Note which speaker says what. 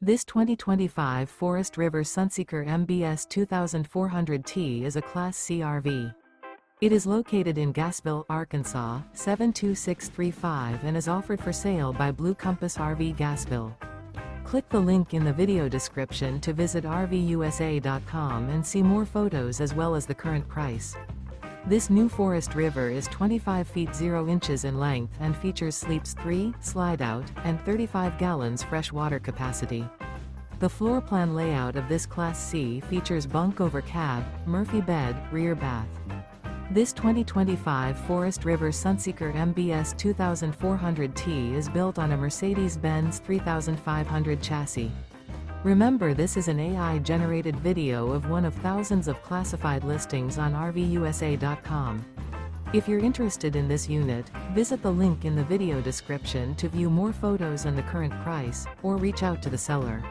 Speaker 1: This 2025 Forest River Sunseeker MBS 2400T is a Class C RV. It is located in Gassville, Arkansas, 72635 and is offered for sale by Blue Compass RV Gassville. Click the link in the video description to visit RVUSA.com and see more photos as well as the current price. This new Forest River is 25 feet 0 inches in length and features sleeps 3, Slideout, and 35 gallons fresh water capacity. The floor plan layout of this Class C features bunk over cab, Murphy bed, rear bath. This 2025 Forest River Sunseeker MBS 2400T is built on a Mercedes-Benz 3500 chassis. Remember, this is an AI-generated video of one of thousands of classified listings on RVUSA.com. If you're interested in this unit, visit the link in the video description to view more photos and the current price, or reach out to the seller.